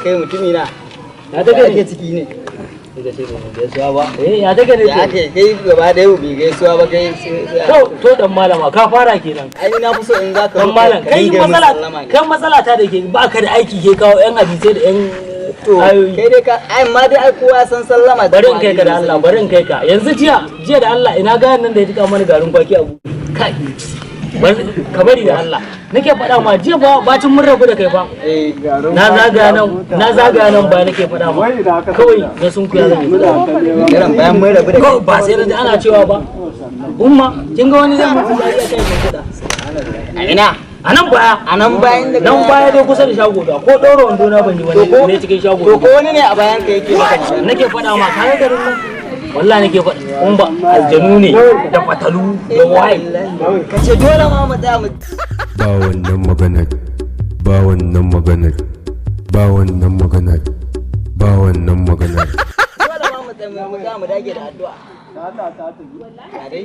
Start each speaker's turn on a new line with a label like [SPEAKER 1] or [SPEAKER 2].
[SPEAKER 1] kai mutumi na.
[SPEAKER 2] Ya take
[SPEAKER 1] ake ciki ne.
[SPEAKER 2] Ita ce ba gaisuwa ba. Ya take ne.
[SPEAKER 1] Ya ake kai gaba da yau bai gaisuwa ba kai.
[SPEAKER 2] To dan malama ka fara kenan.
[SPEAKER 1] Ai na fi so in za ka
[SPEAKER 2] dan malam kai matsala ta da ke ba ka da aiki ke kawo yan hadisai da yan
[SPEAKER 1] to kai dai ka ai ma dai ai kowa san sallama.
[SPEAKER 2] Bari in kai ka da Allah bari in kai ka. Yanzu jiya da Allah ina ga nan da ya tuka mana garin kwaki a kai. Ka bari da Allah nake faɗa ma jiya ba bacin mun rabu da kai ba na zaga nan ba nake faɗa ma kawai na sun kuya zan
[SPEAKER 1] kiran bayan mun rabu da kai
[SPEAKER 2] ba sai da ana cewa ba umma kin ga wani zai mutu da iya kai kuɗa
[SPEAKER 1] ina
[SPEAKER 2] anan bayan da nan baya dai kusa da shago da ko ɗoro wando na ban yi wani ne cikin shago
[SPEAKER 1] to ko wani ne a bayan ka yake maka
[SPEAKER 2] nake faɗa ma kai garin nan wallahi nake faɗi kun ba aljanu ne da fatalu da waye
[SPEAKER 1] kace dole ma mu tsaya mu
[SPEAKER 3] ba wannan maganar ba wannan maganar ba wannan maganar ba wannan maganar
[SPEAKER 1] dole ma mu tsaya mu dage da addu'a ta wallahi